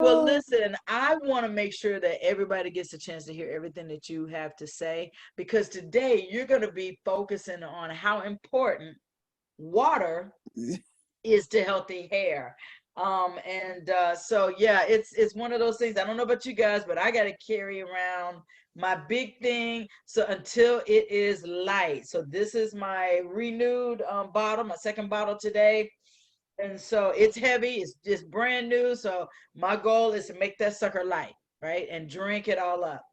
Well, listen, I want to make sure that everybody gets a chance to hear everything that you have to say, because today you're going to be focusing on how important water is to healthy hair. So yeah, it's one of those things. I don't know about you guys, but I got to carry around my big thing so until it is light. So this is my renewed bottle, my second bottle today. And so it's heavy, it's just brand new. So my goal is to make that sucker light, right? And drink it all up.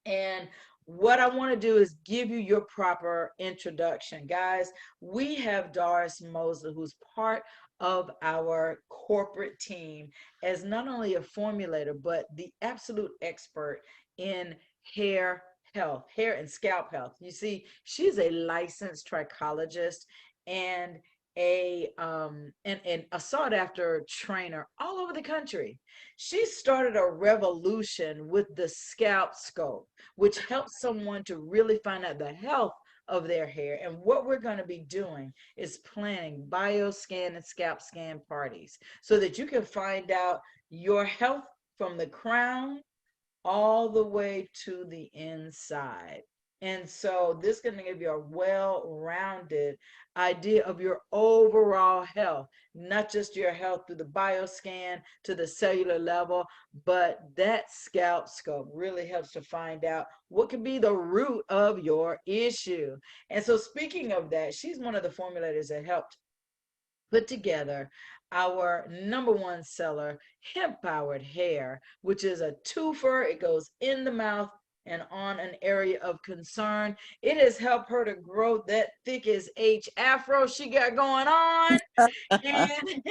And what I want to do is give you your proper introduction. Guys, we have Doris Mosley, who's part of our corporate team as not only a formulator, but the absolute expert in hair health, hair and scalp health. You see, she's a licensed trichologist and a sought after trainer all over the country. She started a revolution with the scalp scope, which helps someone to really find out the health of their hair. And what we're going to be doing is planning bioscan and scalp scan parties so that you can find out your health from the crown all the way to the inside. And so this is going to give you a well-rounded idea of your overall health, not just your health through the bioscan to the cellular level, but that scalp scope really helps to find out what could be the root of your issue. And so speaking of that, she's one of the formulators that helped put together our number one seller, hemp powered hair, which is a twofer. It goes in the mouth and on an area of concern. It has helped her to grow that thick as H afro she got going on. And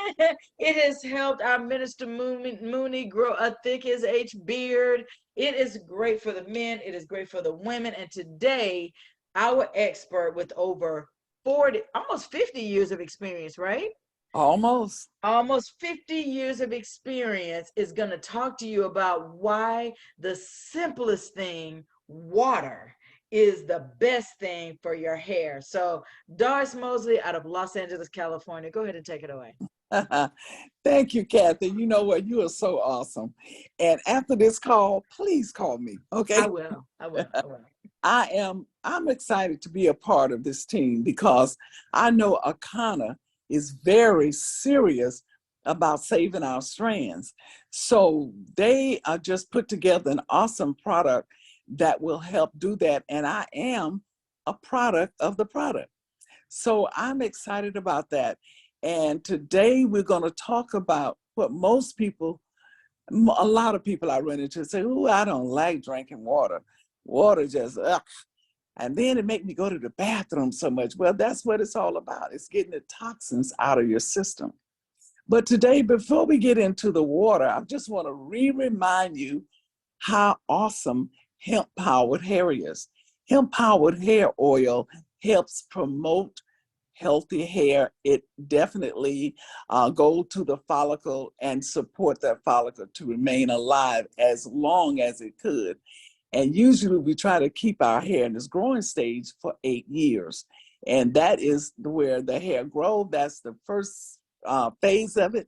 it has helped our Minister Mooney grow a thick as H beard. It is great for the men. It is great for the women. And today, our expert with over 40, almost 50 years of experience, right? Almost. Almost 50 years of experience is going to talk to you about why the simplest thing, water, is the best thing for your hair. So, Doris Mosley out of Los Angeles, California, go ahead and take it away. Thank you, Kathy. You know what? You are so awesome. And after this call, please call me. Okay. I will. I will. I will. I'm excited to be a part of this team because I know Akana is very serious about saving our strands. So they just put together an awesome product that will help do that. And I am a product of the product. So I'm excited about that. And today we're going to talk about what most people, a lot of people I run into say, oh, I don't like drinking water. Water just, ugh. And then it make me go to the bathroom so much. Well, that's what it's all about. It's getting the toxins out of your system. But today, before we get into the water, I just want to remind you how awesome hemp-powered hair is. Hemp-powered hair oil helps promote healthy hair. It definitely goes to the follicle and support that follicle to remain alive as long as it could. And usually we try to keep our hair in this growing stage for 8 years. And that is where the hair grows. That's the first phase of it.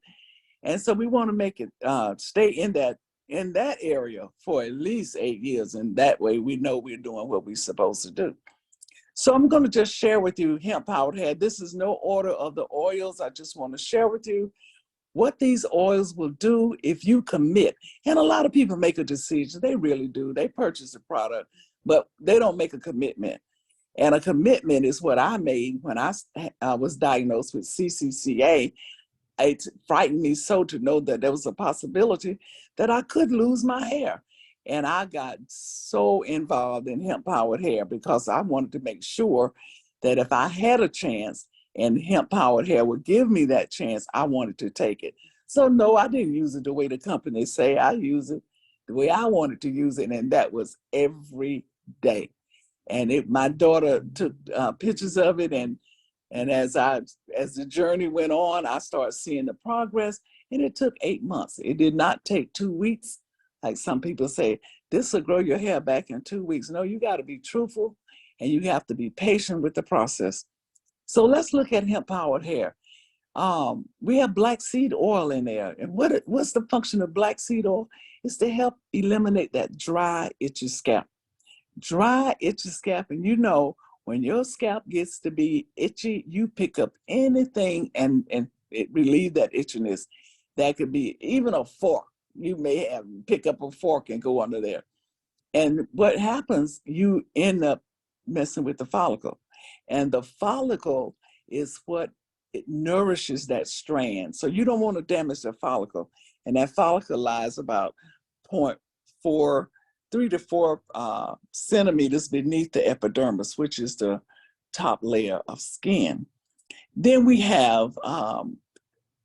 And so we want to make it stay in that area for at least 8 years. And that way we know we're doing what we're supposed to do. So I'm going to just share with you hemp powered hair. This is no order of the oils. I just want to share with you what these oils will do if you commit. And a lot of people make a decision. They really do. They purchase a product, but they don't make a commitment. And a commitment is what I made when I was diagnosed with CCCA. It frightened me so to know that there was a possibility that I could lose my hair. And I got so involved in hemp-powered hair because I wanted to make sure that if I had a chance and hemp-powered hair would give me that chance, I wanted to take it. So no, I didn't use it the way the company say. I use it the way I wanted to use it, and that was every day. And my daughter took pictures of it, and as the journey went on, I started seeing the progress, and it took 8 months. It did not take 2 weeks. Like some people say, this will grow your hair back in 2 weeks. No, you got to be truthful, and you have to be patient with the process. So let's look at hemp-powered hair. We have black seed oil in there. And what's the function of black seed oil? It's to help eliminate that dry, itchy scalp. Dry, itchy scalp. And when your scalp gets to be itchy, you pick up anything and it relieve that itchiness. That could be even a fork. You may have pick up a fork and go under there. And what happens, you end up messing with the follicle. And the follicle is what it nourishes that strand. So you don't want to damage the follicle. And that follicle lies about point 4, 3 to 4 centimeters beneath the epidermis, which is the top layer of skin. Then we have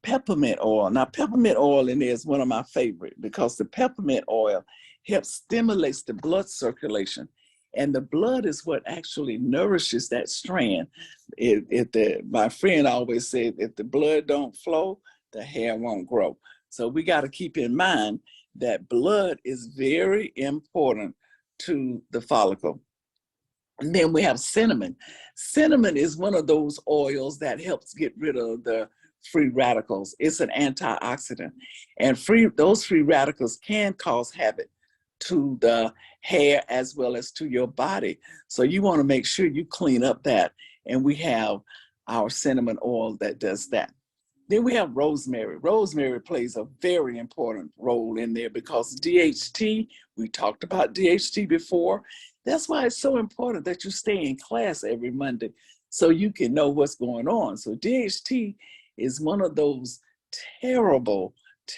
peppermint oil. Now, peppermint oil in there is one of my favorite because the peppermint oil helps stimulates the blood circulation. And the blood is what actually nourishes that strand. My friend always said, if the blood don't flow, the hair won't grow. So we got to keep in mind that blood is very important to the follicle. And then we have cinnamon. Cinnamon is one of those oils that helps get rid of the free radicals. It's an antioxidant. And those free radicals can cause havoc to the hair as well as to your body. So you want to make sure you clean up that. And we have our cinnamon oil that does that. Then we have rosemary. Rosemary plays a very important role in there because DHT, we talked about DHT before. That's why it's so important that you stay in class every Monday so you can know what's going on. So DHT is one of those terrible,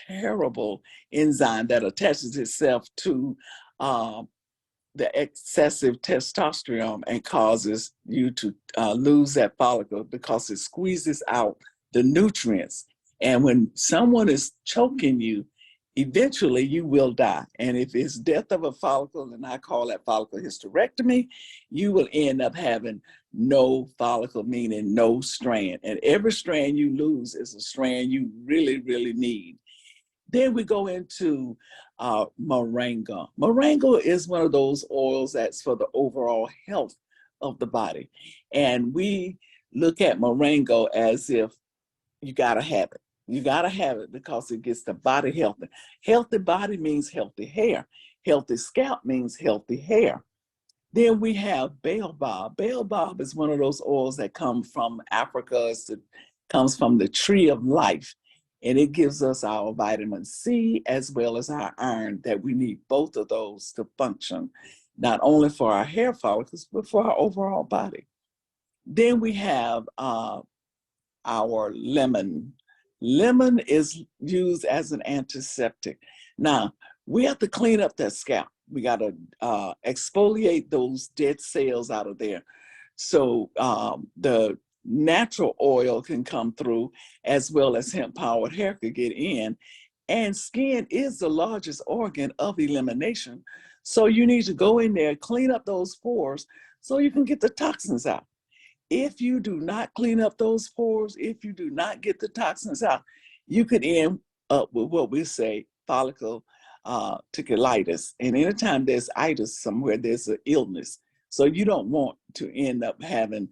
terrible enzyme that attaches itself to the excessive testosterone and causes you to lose that follicle because it squeezes out the nutrients. And when someone is choking you, eventually you will die. And if it's death of a follicle, and I call that follicle hysterectomy, you will end up having no follicle, meaning no strand. And every strand you lose is a strand you really, really need. Then we go into moringa. Moringa is one of those oils that's for the overall health of the body. And we look at moringa as if you gotta have it. You gotta have it because it gets the body healthy. Healthy body means healthy hair. Healthy scalp means healthy hair. Then we have baobab. Baobab is one of those oils that come from Africa. It comes from the tree of life. And it gives us our vitamin C as well as our iron that we need both of those to function, not only for our hair follicles, but for our overall body. Then we have our lemon. Lemon is used as an antiseptic. Now, we have to clean up that scalp. We got to exfoliate those dead cells out of there. So the natural oil can come through as well as hemp-powered hair could get in. And skin is the largest organ of elimination. So you need to go in there, clean up those pores so you can get the toxins out. If you do not clean up those pores, if you do not get the toxins out, you could end up with what we say follicle ticulitis. And anytime there's itis somewhere, there's an illness. So you don't want to end up having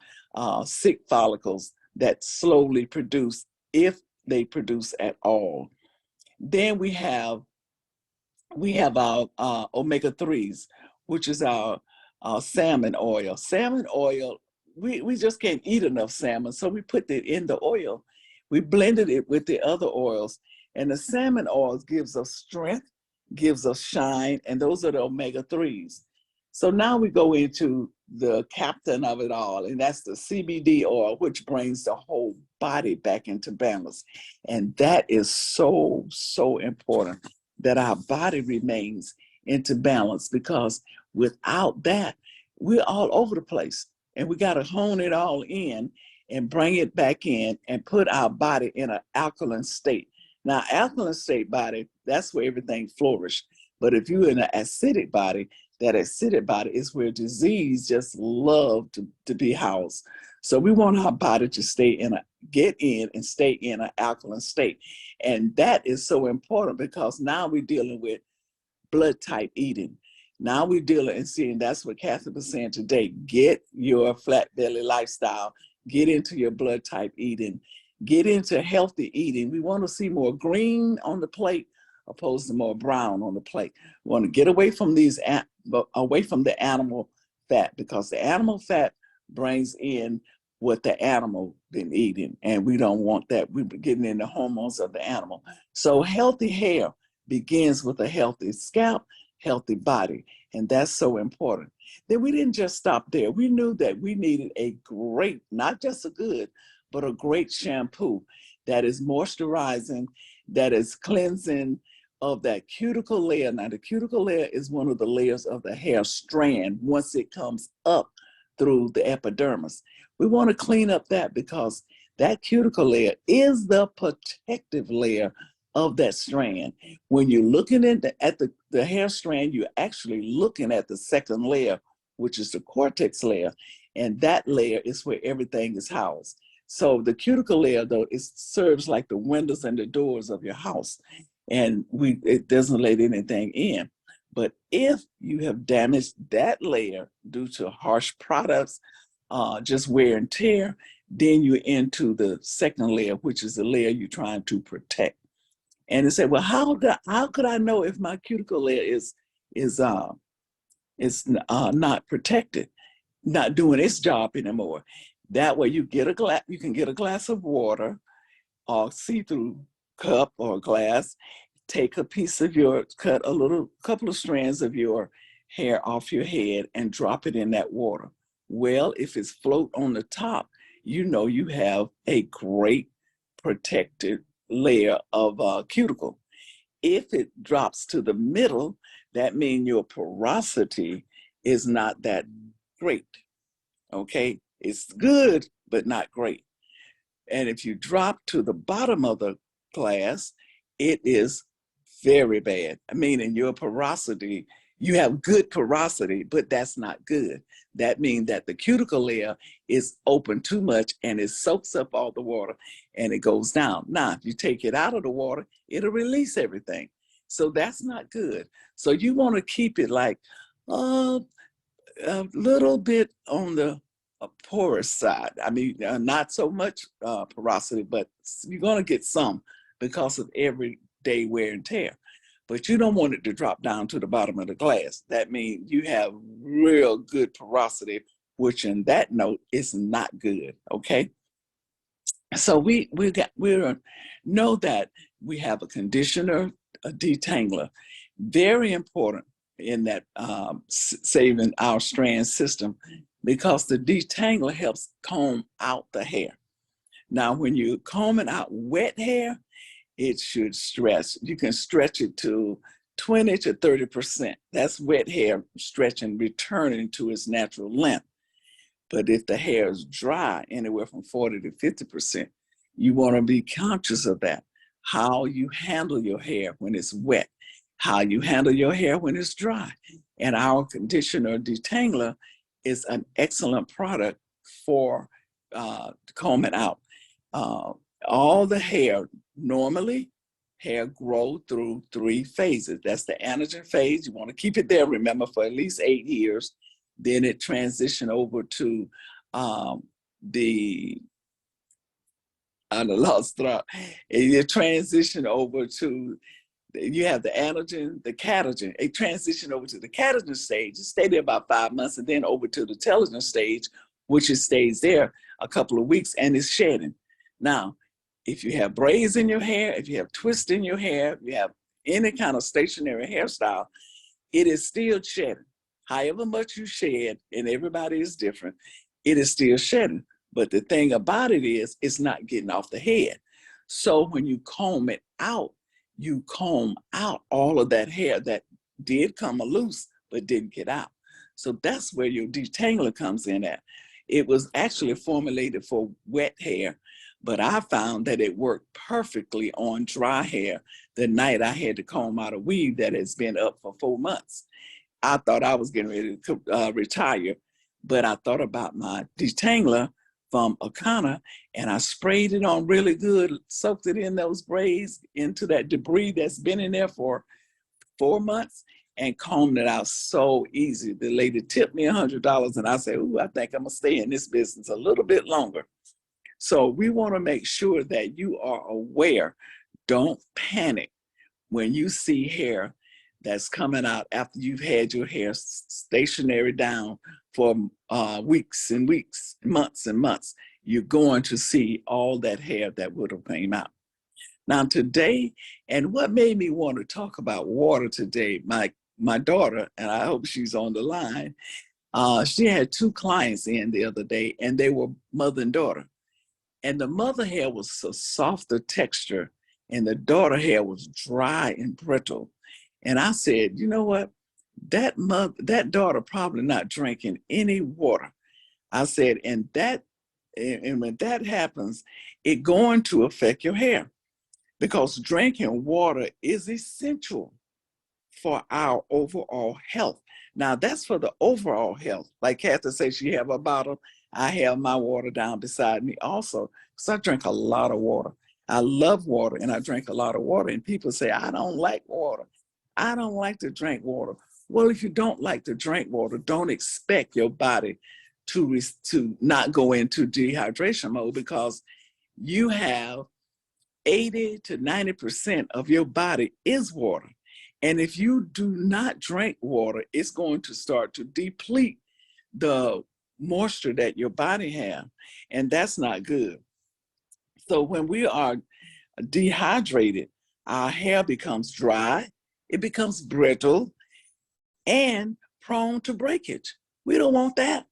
sick follicles that slowly produce, if they produce at all. Then we have our omega-3s, which is our salmon oil. Salmon oil, we just can't eat enough salmon, so we put it in the oil. We blended it with the other oils, and the salmon oils gives us strength, gives us shine, and those are the omega-3s. So now we go into the captain of it all, and that's the CBD oil, which brings the whole body back into balance. And that is so, so important that our body remains into balance, because without that, we're all over the place. And we got to hone it all in and bring it back in and put our body in an alkaline state. Now, alkaline state body, that's where everything flourishes. But if you're in an acidic body, that acidic body is where disease just love to be housed. So we want our body to get in and stay in an alkaline state. And that is so important because now we're dealing with blood type eating. Now we're dealing and seeing, that's what Kathy was saying today. Get your flat belly lifestyle, get into your blood type eating, get into healthy eating. We want to see more green on the plate opposed to more brown on the plate. We want to get away from away from the animal fat, because the animal fat brings in what the animal been eating, and we don't want that. We're getting in the hormones of the animal. So healthy hair begins with a healthy scalp, healthy body, and that's so important. Then we didn't just stop there. We knew that we needed a great, not just a good, but a great shampoo that is moisturizing, that is cleansing of that cuticle layer. Now, the cuticle layer is one of the layers of the hair strand once it comes up through the epidermis. We want to clean up that, because that cuticle layer is the protective layer of that strand. When you're looking at the hair strand, you're actually looking at the second layer, which is the cortex layer, and that layer is where everything is housed. So the cuticle layer, though, it serves like the windows and the doors of your house, and it doesn't let anything in. But if you have damaged that layer due to harsh products, just wear and tear, then you're into the second layer, which is the layer you're trying to protect. And they say, well, how could I know if my cuticle layer is not protected, not doing its job anymore? That way, you can get a glass of water or see-through cup or glass. Take a piece of cut a couple of strands of your hair off your head and drop it in that water. Well, if it's float on the top, you know you have a great protected layer of cuticle. If it drops to the middle, that means your porosity is not that great. Okay, it's good, but not great. And if you drop to the bottom of the glass, it is very bad. I mean, in your porosity, you have good porosity, but that's not good. That means that the cuticle layer is open too much and it soaks up all the water and it goes down. Now, if you take it out of the water, it'll release everything. So that's not good. So you want to keep it like a little bit on the porous side. I mean, not so much porosity, but you're going to get some because of everyday wear and tear. But you don't want it to drop down to the bottom of the glass. That means you have real good porosity, which in that note is not good. Okay. So we know that we have a conditioner, a detangler, very important in that saving our strand system, because the detangler helps comb out the hair. Now, when you're combing out wet hair, it should stretch. You can stretch it to 20 to 30%. That's wet hair stretching, returning to its natural length. But if the hair is dry, anywhere from 40 to 50%, you want to be conscious of that. How you handle your hair when it's wet, how you handle your hair when it's dry. And our conditioner detangler is an excellent product for combing out. All the hair, normally, hair grow through 3 phases. That's the anagen phase. You want to keep it there, remember, for at least 8 years. Then it transition over to the lost thought. You transition over to, you have the anagen, the catagen. It transition over to the catagen stage. It stay there about 5 months, and then over to the telogen stage, which it stays there a couple of weeks and is shedding. Now, if you have braids in your hair, if you have twists in your hair, if you have any kind of stationary hairstyle, it is still shedding. However much you shed, and everybody is different, it is still shedding. But the thing about it is, it's not getting off the head. So when you comb it out, you comb out all of that hair that did come loose, but didn't get out. So that's where your detangler comes in at. It was actually formulated for wet hair, but I found that it worked perfectly on dry hair the night I had to comb out a weave that has been up for 4 months. I thought I was getting ready to retire, but I thought about my detangler from Akana, and I sprayed it on really good, soaked it in those braids, into that debris that's been in there for 4 months, and combed it out so easy. The lady tipped me $100, and I said, ooh, I think I'm gonna stay in this business a little bit longer. So we want to make sure that you are aware. Don't panic when you see hair that's coming out after you've had your hair stationary down for weeks and weeks, months and months. You're going to see all that hair that would have came out. Now today, and what made me want to talk about water today, my daughter, and I hope she's on the line, she had two clients in the other day, and they were mother and daughter. And the mother hair was a softer texture, and the daughter hair was dry and brittle. And I said, you know what? That daughter probably not drinking any water. I said, and when that happens, it going to affect your hair because drinking water is essential for our overall health. Now that's for the overall health. Like Kathy says, she have a bottle. I have my water down beside me also, because I drink a lot of water. I love water and I drink a lot of water. And people say, I don't like water. I don't like to drink water. Well, if you don't like to drink water, don't expect your body to not go into dehydration mode, because you have 80 to 90% of your body is water. And if you do not drink water, it's going to start to deplete the moisture that your body has, and that's not good. So when we are dehydrated, our hair becomes dry, it becomes brittle, and prone to breakage. We don't want that.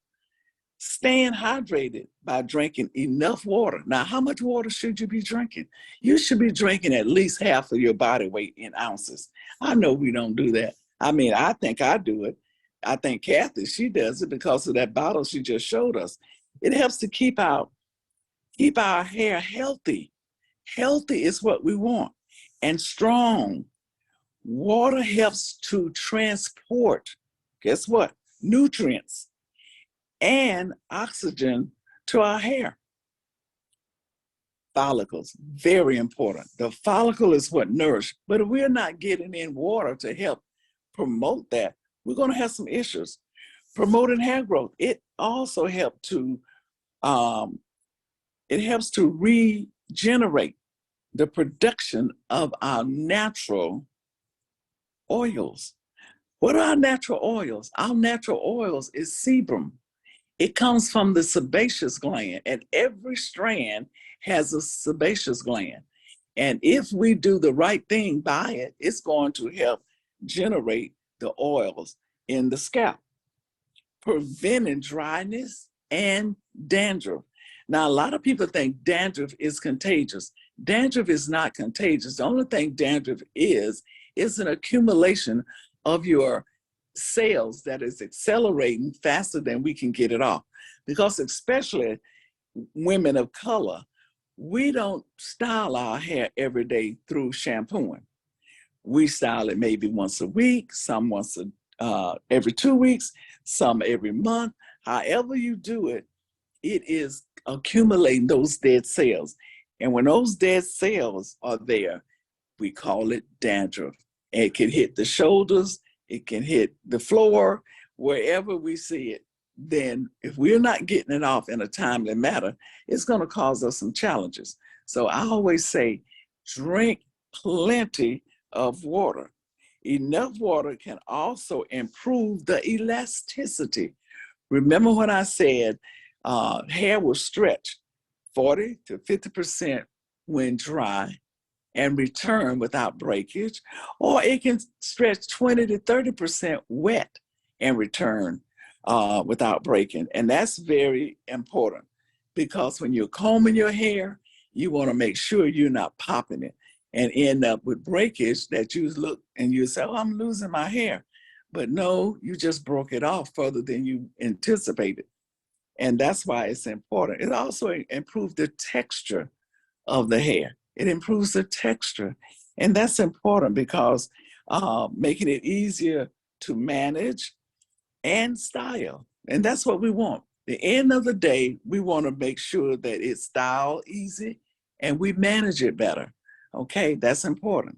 Staying hydrated by drinking enough water. Now, how much water should you be drinking? You should be drinking at least half of your body weight in ounces. I know we don't do that. I mean, I think I do it. I think Kathy, she does it because of that bottle she just showed us. It helps to keep our hair healthy. Healthy is what we want, and strong. Water helps to transport, guess what? Nutrients and oxygen to our hair. Follicles, very important. The follicle is what nourishes, but if we're not getting in water to help promote that, we're going to have some issues. Promoting hair growth, it also um, helps to regenerate the production of our natural oils. What are our natural oils? Our natural oils is sebum. It comes from the sebaceous gland, and every strand has a sebaceous gland. And if we do the right thing by it, it's going to help generate the oils in the scalp, preventing dryness and dandruff. Now, a lot of people think dandruff is contagious. Dandruff is not contagious. The only thing dandruff is an accumulation of your cells that is accelerating faster than we can get it off. Because especially women of color, we don't style our hair every day through shampooing. We style it maybe once a week, some every 2 weeks, some every month. However you do it, it is accumulating those dead cells. And when those dead cells are there, we call it dandruff. And it can hit the shoulders, it can hit the floor, wherever we see it. Then if we're not getting it off in a timely manner, it's going to cause us some challenges. So I always say, drink plenty of water. Enough water can also improve the elasticity. Remember when I said hair will stretch 40 to 50% when dry and return without breakage, or it can stretch 20 to 30% wet and return without breaking. And that's very important, because when you're combing your hair, you want to make sure you're not popping it and end up with breakage that you look and you say, oh, I'm losing my hair. But no, you just broke it off further than you anticipated. And that's why it's important. It also improves the texture of the hair. It improves the texture. And that's important because making it easier to manage and style. And that's what we want. The end of the day, we want to make sure that it's style easy and we manage it better. Okay, that's important.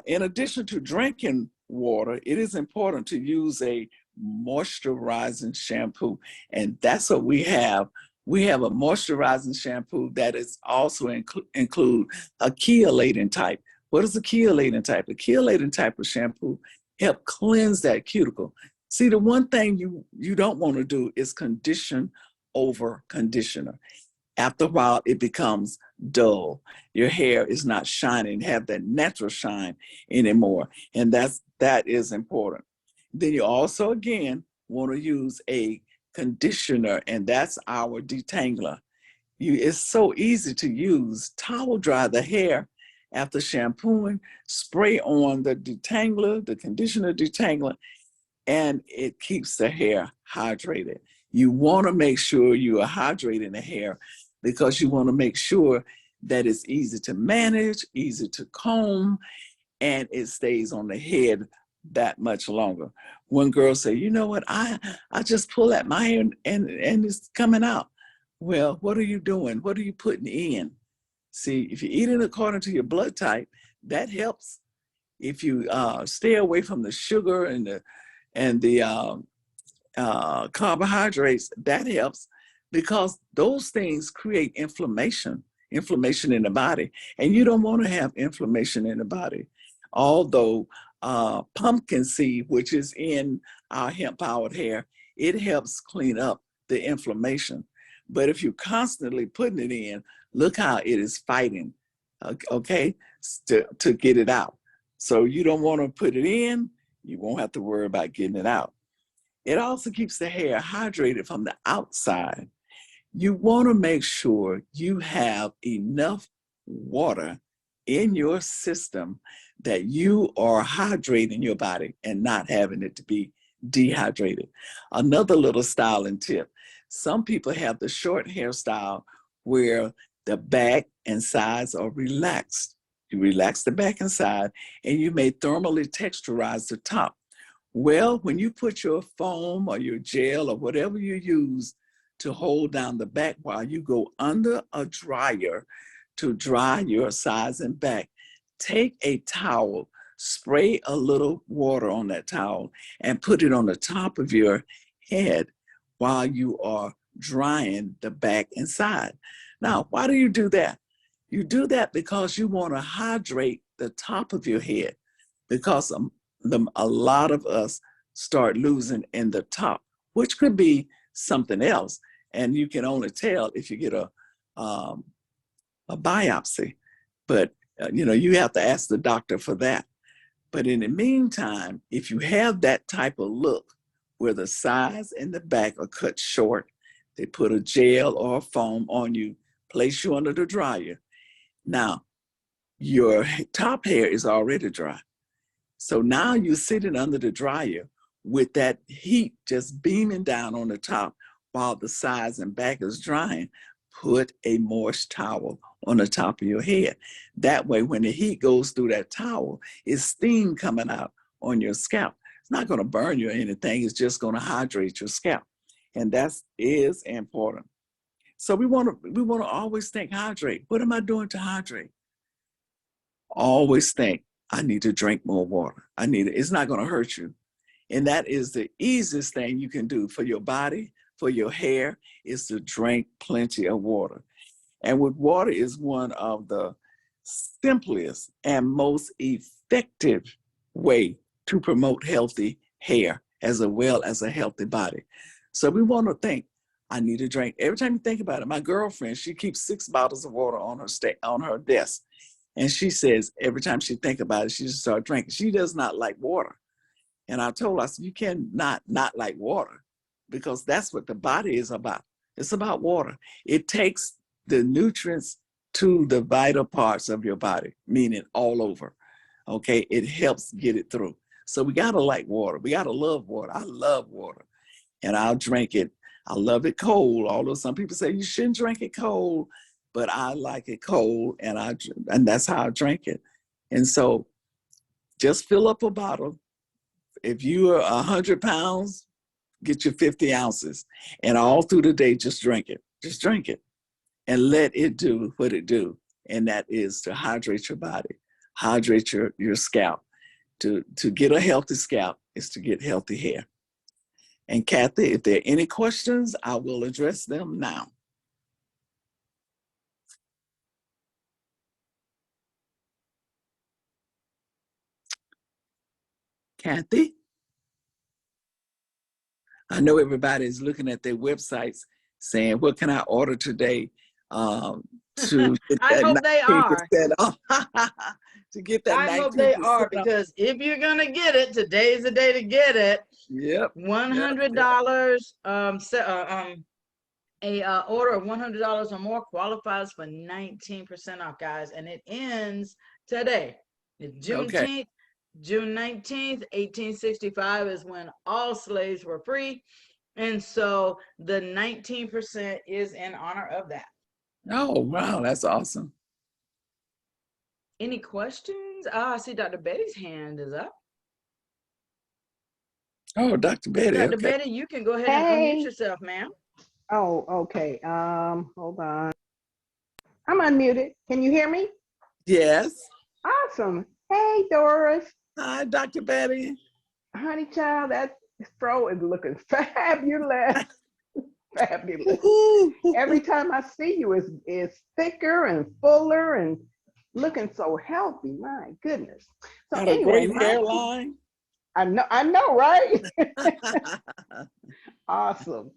In addition to drinking water, it is important to use a moisturizing shampoo. And that's what we have We have a moisturizing shampoo that is also include a chelating type. What is a chelating type? A chelating type of shampoo help cleanse that cuticle. See, the one thing you don't want to do is condition over conditioner. After a while, it becomes dull. Your hair is not shining, have that natural shine anymore. And that is important. Then you also, again, want to use a conditioner, and that's our detangler. It's so easy to use. Towel dry the hair after shampooing, spray on the detangler, the conditioner detangler, and it keeps the hair hydrated. You want to make sure you are hydrating the hair because you want to make sure that it's easy to manage, easy to comb, and it stays on the head that much longer. One girl said, you know what, I just pull at my hair and it's coming out. Well, what are you doing? What are you putting in? See, if you're eating according to your blood type, that helps. If you stay away from the sugar and the carbohydrates, that helps because those things create inflammation in the body. And you don't want to have inflammation in the body. Although pumpkin seed, which is in our hemp powered hair, it helps clean up the inflammation. But if you're constantly putting it in, look how it is fighting, okay, to get it out. So you don't want to put it in, you won't have to worry about getting it out. It also keeps the hair hydrated from the outside. You want to make sure you have enough water in your system that you are hydrating your body and not having it to be dehydrated. Another little styling tip. Some people have the short hairstyle where the back and sides are relaxed. You relax the back and side, and you may thermally texturize the top. Well, when you put your foam or your gel or whatever you use to hold down the back while you go under a dryer to dry your sides and back, take a towel, spray a little water on that towel, and put it on the top of your head while you are drying the back and side. Now, why do you do that? You do that because you want to hydrate the top of your head because a lot of us start losing in the top, which could be something else. And you can only tell if you get a biopsy. But, you have to ask the doctor for that. But in the meantime, if you have that type of look where the sides and the back are cut short, they put a gel or a foam on you, place you under the dryer. Now, your top hair is already dry. So now you're sitting under the dryer with that heat just beaming down on the top while the sides and back is drying. Put a moist towel on the top of your head. That way, when the heat goes through that towel, it's steam coming out on your scalp. It's not going to burn you or anything. It's just going to hydrate your scalp. And that is important. So we want to always think hydrate. What am I doing to hydrate? Always think, I need to drink more water. It's not going to hurt you. And that is the easiest thing you can do for your body, for your hair, is to drink plenty of water. And with water is one of the simplest and most effective way to promote healthy hair as well as a healthy body. So we want to think, I need to drink. Every time you think about it, my girlfriend, she keeps 6 bottles of water on her desk. And she says every time she think about it, she just start drinking. She does not like water. And I told her, I said, you cannot not like water because that's what the body is about. It's about water. It takes the nutrients to the vital parts of your body, meaning all over. Okay, it helps get it through. So we gotta like water. We gotta love water. I love water, and I'll drink it. I love it cold. Although some people say you shouldn't drink it cold, but I like it cold, and that's how I drink it. And so, just fill up a bottle. If you are 100 pounds, get your 50 ounces, and all through the day, just drink it. Just drink it, and let it do what it do, and that is to hydrate your body, hydrate your scalp. To get a healthy scalp is to get healthy hair. And Kathy, if there are any questions, I will address them now. Kathy, I know everybody is looking at their websites saying, what can I order today to get I that hope they are. 19% off? To get that I hope 19% they are, off. because if you're gonna get it, today's the day to get it. Yep. $100 a order of $100 or more qualifies for 19% off, guys, and it ends today. It's Okay. Juneteenth. June 19th, 1865 is when all slaves were free. And so the 19% is in honor of that. Oh, wow. That's awesome. Any questions? I see Dr. Betty's hand is up. Oh, Dr. Betty. Dr. Okay. Betty, you can go ahead and unmute Hey. yourself, ma'am. Oh, okay. Hold on. I'm unmuted. Can you hear me? Yes. Awesome. Hey, Doris. Hi, Dr. Betty. Honey child, that fro is looking fabulous. Fabulous. Every time I see you, it's thicker and fuller and looking so healthy. My goodness. So Got a anyway, great hairline. I know, right? Awesome.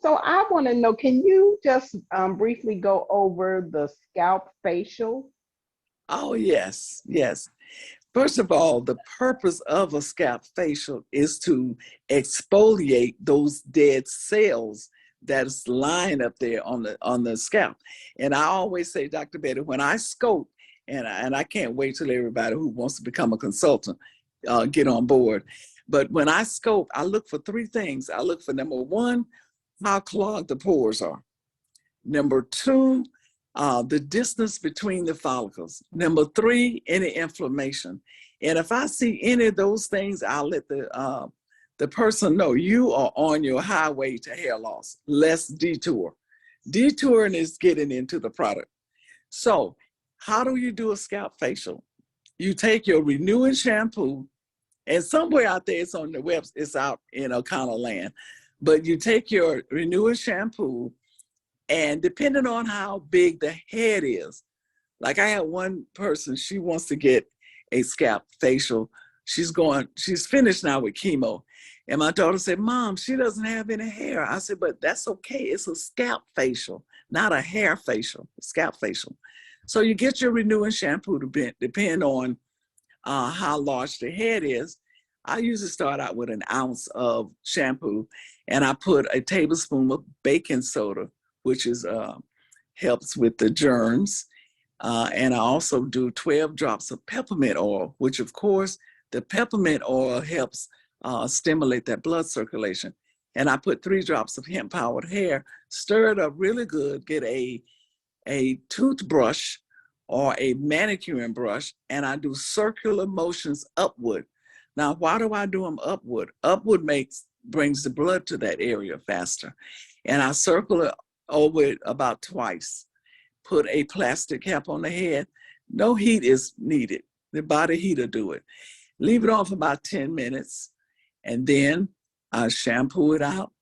So I want to know, can you just briefly go over the scalp facial? Oh, yes. Yes. First of all, the purpose of a scalp facial is to exfoliate those dead cells that's lying up there on the scalp. And I always say, Dr. Betty, when I scope, and I can't wait till everybody who wants to become a consultant get on board. But when I scope, I look for three things. I look for, number one, how clogged the pores are. Number two, the distance between the follicles. Number three, any inflammation. And if I see any of those things, I'll let the person know you are on your highway to hair loss. Less detour. Detouring is getting into the product. So how do you do a scalp facial? You take your renewing shampoo, and somewhere out there, it's on the web, it's out in O'Connell land. But you take your renewing shampoo, and depending on how big the head is, like I had one person, she wants to get a scalp facial. She's finished now with chemo. And my daughter said, Mom, she doesn't have any hair. I said, but that's okay. It's a scalp facial, not a hair facial, scalp facial. So you get your renewing shampoo to depend on how large the head is. I usually start out with an ounce of shampoo, and I put a tablespoon of baking soda, which is helps with the germs. And I also do 12 drops of peppermint oil, which of course, the peppermint oil helps stimulate that blood circulation. And I put 3 drops of hemp powered hair, stir it up really good, get a toothbrush or a manicuring brush, and I do circular motions upward. Now, why do I do them upward? Upward brings the blood to that area faster. And I circle it over it about twice. Put a plastic cap on the head. No heat is needed. The body heat will do it. Leave it on for about 10 minutes, and then I shampoo it out.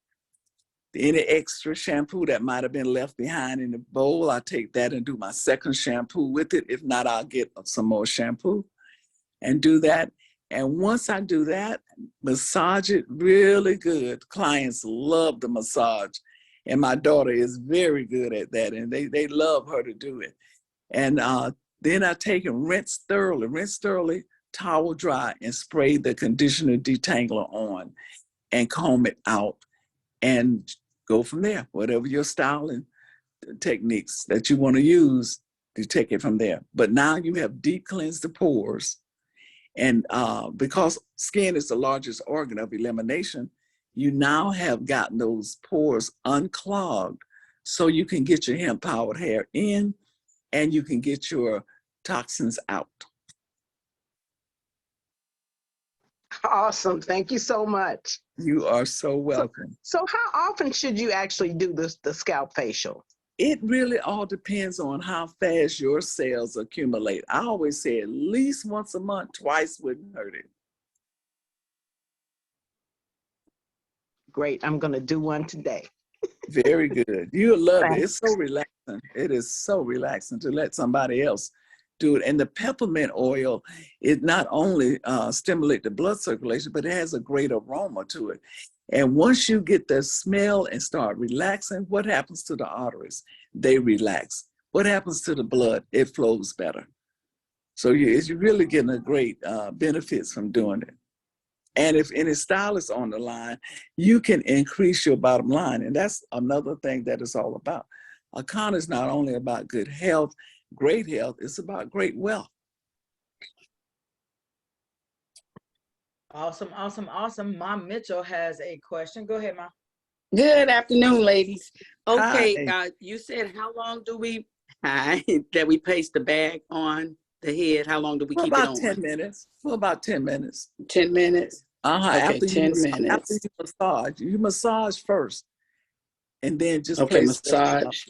Any extra shampoo that might have been left behind in the bowl, I take that and do my second shampoo with it. If not, I'll get some more shampoo and do that. And once I do that, massage it really good. Clients love the massage. And my daughter is very good at that, and they love her to do it. And then I take and rinse thoroughly, towel dry, and spray the conditioner detangler on and comb it out and go from there. Whatever your styling techniques that you want to use, you take it from there. But now you have deep cleansed the pores. And because skin is the largest organ of elimination, you now have gotten those pores unclogged so you can get your hemp powered hair in and you can get your toxins out. Awesome. Thank you so much. You are so welcome. So how often should you actually do the scalp facial? It really all depends on how fast your cells accumulate. I always say at least once a month, twice wouldn't hurt it. Great. I'm going to do one today. Very good. You'll love it. Thanks. It's so relaxing. It is so relaxing to let somebody else do it. And the peppermint oil, it not only stimulates the blood circulation, but it has a great aroma to it. And once you get the smell and start relaxing, what happens to the arteries? They relax. What happens to the blood? It flows better. So you're really getting a great benefits from doing it. And if any stylist on the line, you can increase your bottom line. And that's another thing that it's all about. Akana is not only about good health, great health, it's about great wealth. Awesome, awesome, awesome. Mom Mitchell has a question. Go ahead, Mom. Good afternoon, ladies. Okay, Hi. you said how long do we that we paste the bag on the head? How long do we For keep it about on? 10 minutes. For about 10 minutes. 10 minutes. Uh-huh. Okay, After 10 after minutes. you massage. You massage first. And then just Okay, massage.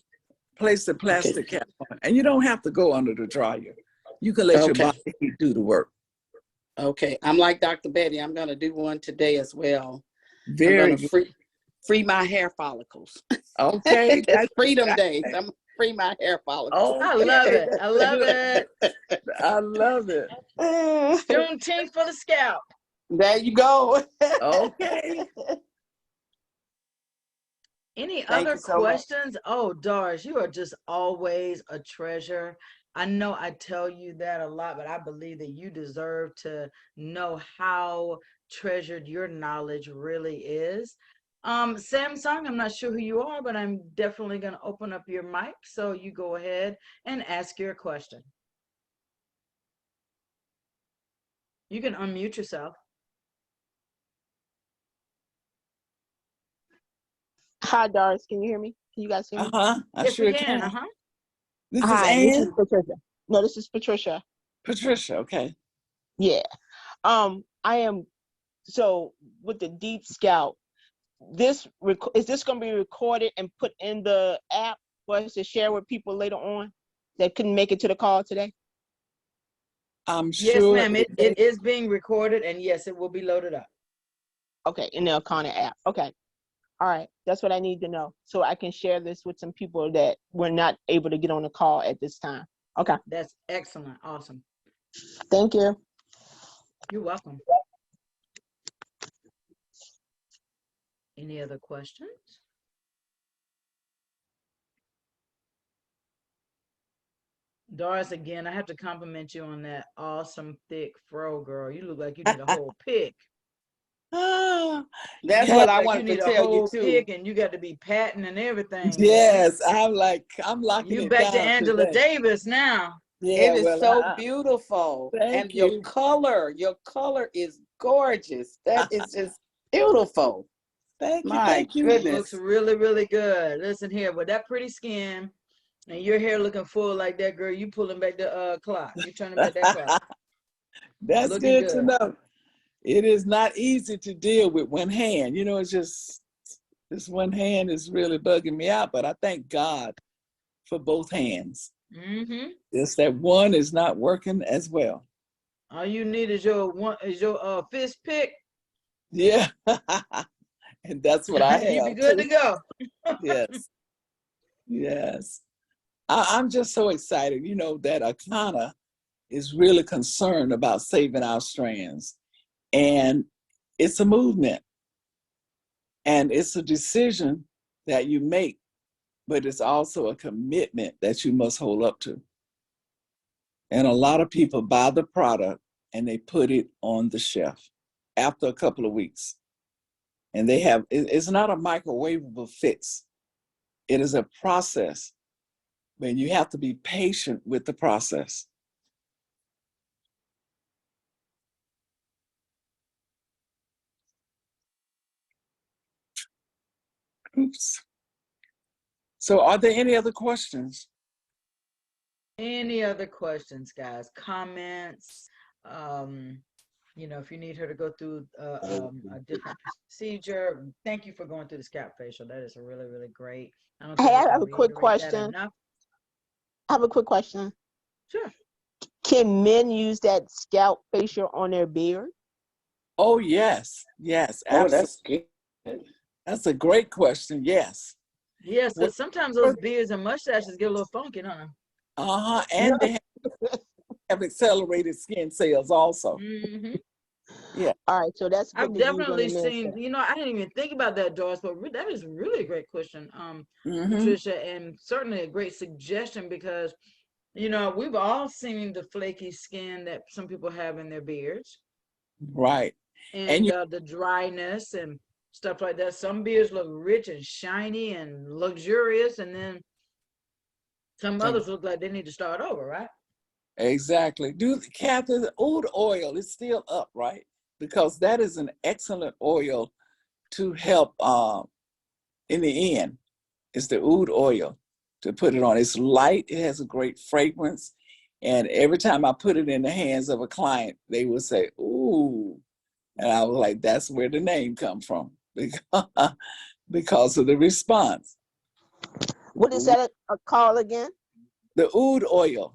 place the Okay. plastic cap on. And you don't have to go under the dryer. You can let your Okay. body heat do the work. Okay. I'm like Dr. Betty. I'm gonna do one today as well. Very I'm good. gonna free my hair follicles. Okay. It's Freedom Day. I'm gonna free my hair follicles. I love Okay. it. I love it. I love it. Juneteenth for the scalp. There you go. Okay. Any Thank other you so much. questions? Oh, Doris, you are just always a treasure. I know I tell you that a lot, but I believe that you deserve to know how treasured your knowledge really is. Samsung, I'm not sure who you are, but I'm definitely going to open up your mic. So you go ahead and ask your question. You can unmute yourself. Hi, Doris. Can you hear me? Can you guys hear me? Uh-huh. I Yes, we sure can. can. This is Hi, this is Ann. Patricia. No, this is Patricia. Patricia, okay. Yeah. I am so with the Deep Scout. Is this going to be recorded and put in the app for us to share with people later on that couldn't make it to the call today? I'm Yes, sure ma'am. It is being recorded, and yes, it will be loaded up. Okay, in the Akana app. Okay. All right. That's what I need to know. So I can share this with some people that were not able to get on the call at this time. Okay. That's excellent. Awesome. Thank you. You're welcome. Any other questions? Doris, again, I have to compliment you on that awesome thick fro, girl. You look like you need a whole pick. Ah, That's You yeah, what look I like you wanted to need a tell you whole too. pick, and you got to be patting and everything, girl. yes. I'm locking You it back to down Angela today. Davis now. Yeah, It is well, so beautiful. And thank you. your color is gorgeous. That is just beautiful. Thank you. My Thank you. Looks goodness. really, really good. Listen here, with that pretty skin and your hair looking full like that, girl, you pulling back the clock. You turning back that clock. That's Looking good to good. know. It is not easy to deal with one hand. You know, it's just this one hand is really bugging me out, but I thank God for both hands. Mm-hmm. It's that one is not working as well. All you need is your fist pick. Yeah. And that's what I You be have good to too. go. Yes. Yes. I'm just so excited, you know, that Akana is really concerned about saving our strands. And it's a movement and it's a decision that you make, but it's also a commitment that you must hold up to. And a lot of people buy the product and they put it on the shelf after a couple of weeks. And it's not a microwavable fix. It is a process, but you have to be patient with the process. Oops. So are there any other questions? Any other questions, guys? Comments? You know, if you need her to go through a different procedure, thank you for going through the scalp facial. That is really, really great. I don't think Hey, we I can have a quick reiterate that question. enough. I have a quick question. Sure. Can men use that scalp facial on their beard? Oh, yes. Yes, Oh, absolutely. that's good. That's a great question. Yes. Yes, What- because sometimes those beards and mustaches get a little funky, huh? Uh-huh. And they have have accelerated skin cells also. Hmm. Yeah. All right, so that's good I've to use on the definitely men's seen, side. I didn't even think about that, Doris, but that is really a great question, Mm-hmm. Patricia, and certainly a great suggestion because, we've all seen the flaky skin that some people have in their beards Right. And and the dryness and stuff like that. Some beards look rich and shiny and luxurious, and then some others look like they need to start over, right? exactly. Kathy, the oud oil is still up, right? Because that is an excellent oil to help in the end. It's the oud oil to put it on. It's light, it has a great fragrance. And every time I put it in the hands of a client, they would say, ooh. And I was like, that's where the name come from. Because of the response. What is that called again? The oud oil.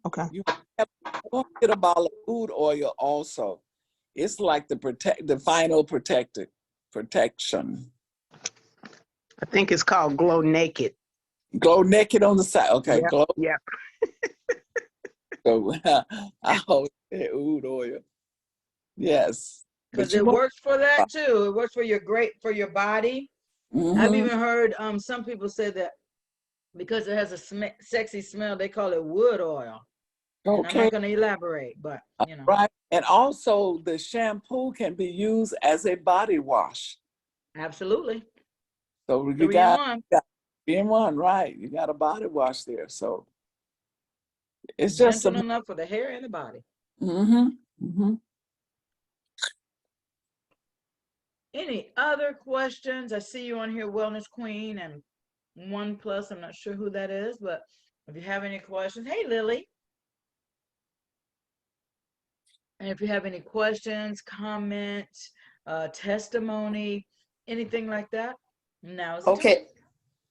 Okay. You have to get a bottle of oud oil also. It's like the final protection. I think it's called Glow Naked. Glow naked on the side. Okay, Yep, glow. yep. So I always say oud oil. Yes, Because but you it want. works for that too. It works for your body. I've Mm-hmm. even heard some people say that because it has a sexy smell, they call it wood oil. And I'm Okay, not going to elaborate, but right. And also, the shampoo can be used as a body wash. absolutely. So you 3 in got, 1. got 3 in 1, right? You got a body wash there. So it's just Gentle some. enough for the hair and the body. Mm-hmm. Mm-hmm. Any other questions? I see you on here, Wellness Queen and One Plus. I'm not sure who that is, but if you have any questions, hey, Lily. And if you have any questions, comments, testimony, anything like that, now is the time. Okay.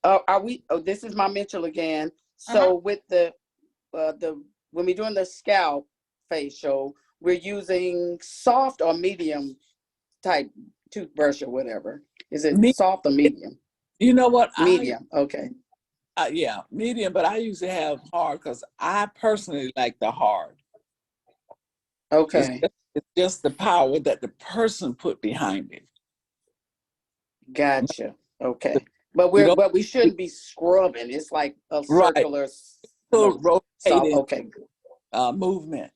Are we? Oh, this is my Mitchell again. Uh-huh. So with the when we're doing the scalp facial, we're using soft or medium type toothbrush or whatever. Is it Me, soft or medium? you know what? Medium. Okay. Yeah, medium, but I usually have hard because I personally like the hard. It's Okay. just, it's just the power that the person put behind it. Gotcha. The- Okay. You know, But we shouldn't be scrubbing. It's like a right? circular, So soft. rotating Okay. movement.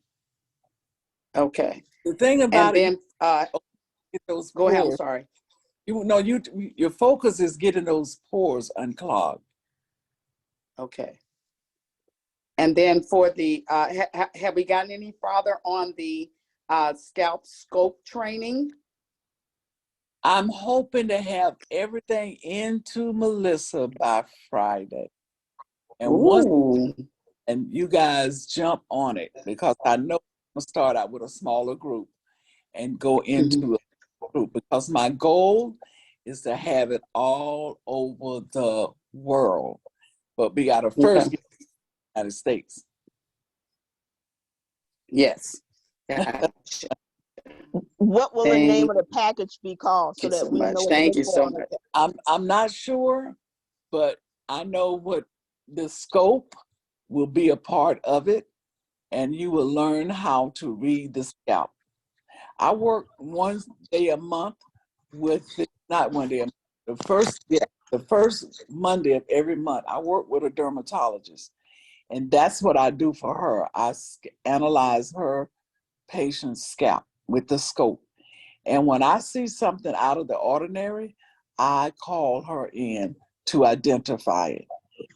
Okay. The thing And about it, you then get those go ahead. I'm pores. sorry. You know, your focus is getting those pores unclogged. Okay. And then for the have we gotten any farther on the scalp scope training? I'm hoping to have everything into Melissa by Friday. And once Ooh. and you guys jump on it because I know I'm gonna start out with a smaller group and go Mhm. into a group because my goal is to have it all over the world. But we gotta first Okay. get to the United States. Yes. Gotcha. What will the name Thank of the package be called so you so that we know much. what to Thank look you for so on much. it? I'm not sure, but I know what the scope will be a part of it, and you will learn how to read the scalp. I work 1 day a month with not 1 day a month, the first Monday of every month. I work with a dermatologist, and that's what I do for her. I analyze her patient's scalp with the scope. And when I see something out of the ordinary, I call her in to identify it.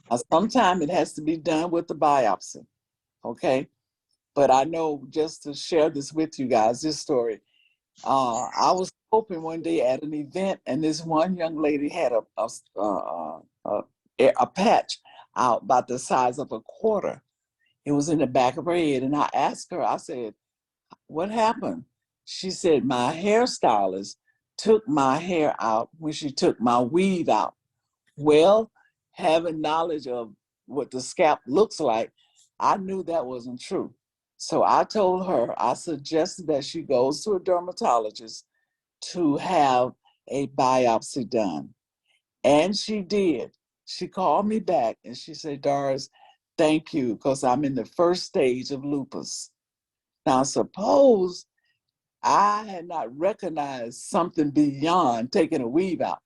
Now, sometimes it has to be done with the biopsy, okay? But I know, just to share this with you guys, this story, I was hoping one day at an event, and this one young lady had a patch out about the size of a quarter. It was in the back of her head, and I asked her, I said, what happened? She said, my hairstylist took my hair out when she took my weave out. Well, having knowledge of what the scalp looks like, I knew that wasn't true. So I told her, I suggested that she goes to a dermatologist to have a biopsy done. And she did. She called me back and she said, Doris, Thank you, because I'm in the first stage of lupus. Now, suppose I had not recognized something beyond taking a weave out,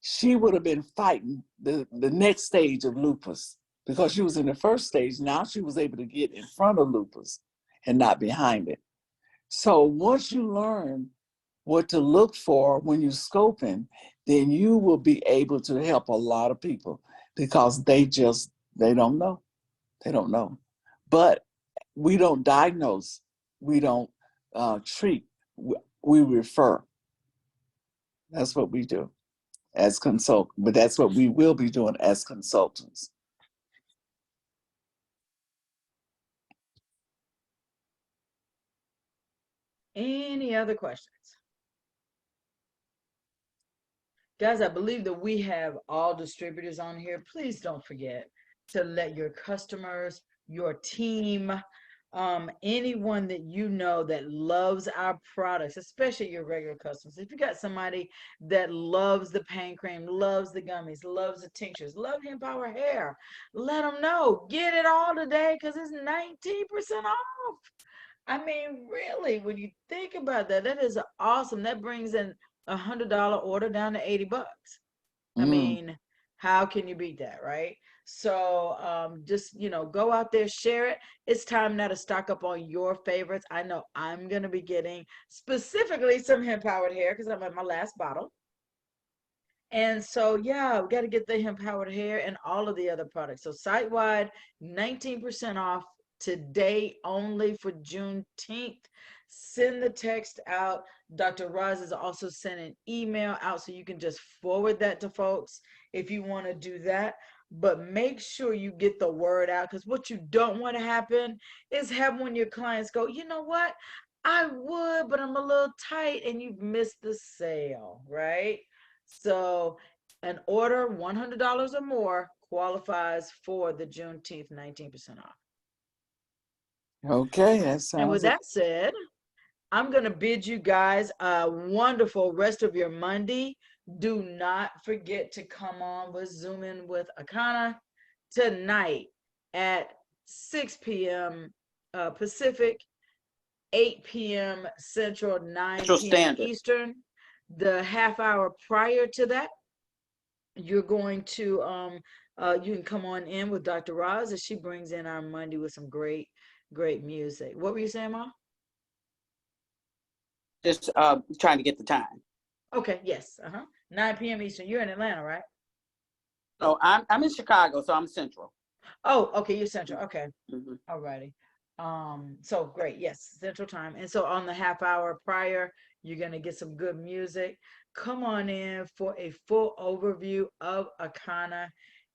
she would have been fighting the next stage of lupus because she was in the first stage. Now she was able to get in front of lupus and not behind it. So once you learn what to look for when you're scoping, then you will be able to help a lot of people because they don't know. They don't know. But we don't diagnose. We don't treat. We refer. That's what we do as consultants, but that's what we will be doing as consultants. Any other questions? Guys, I believe that we have all distributors on here. Please don't forget to let your customers, your team, anyone that you know that loves our products, especially your regular customers. If you got somebody that loves the pain cream, loves the gummies, loves the tinctures, love Hemp Power Hair, let them know. Get it all today because it's 19% off. I mean, really, when you think about that, that is awesome. That brings in $100 order down to 80 bucks. I Mm. mean, how can you beat that, right? So just, go out there, share it. It's time now to stock up on your favorites. I know I'm going to be getting specifically some hemp powered hair because I'm at my last bottle. And so, yeah, we got to get the hemp powered hair and all of the other products. So site wide, 19% off today only for Juneteenth. Send the text out. Dr. Roz is also sending email out so you can just forward that to folks if you want to do that. But make sure you get the word out because what you don't want to happen is have one of your clients go, you know what? I would, but I'm a little tight and you've missed the sale, right? So an order $100 or more qualifies for the Juneteenth 19% off. Okay, that And with sounds. that said, I'm going to bid you guys a wonderful rest of your Monday. Do not forget to come on with Zoom in with Akana tonight at 6 p.m. Pacific, 8 p.m. Central, 9 Central p.m. Standard. Eastern. The half hour prior to that, you're going to you can come on in with Dr. Roz as she brings in our Monday with some great music. What were you saying, Ma? Just trying to get the time. Okay, yes. 9 p.m. Eastern. You're in Atlanta, right? So I'm in Chicago, so I'm Central. Oh, okay, you're Central. Okay. Mm-hmm. All righty. So great, yes, Central Time. And so on the half hour prior, you're gonna get some good music. Come on in for a full overview of Akana.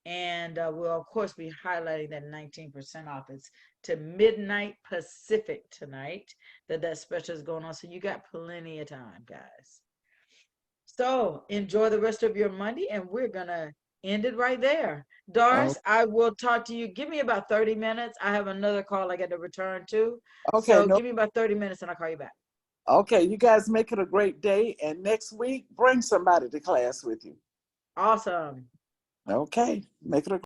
And we'll of course be highlighting that 19% off. It's to midnight Pacific tonight that special is going on. So you got plenty of time, guys. So enjoy the rest of your Monday, and we're gonna end it right there. Oh, Doris, I will talk to you. Give me about 30 minutes. I have another call I got to return to. okay, So no, give me about 30 minutes and I'll call you back. okay. You guys make it a great day, and next week bring somebody to class with you. Awesome. Okay, make it a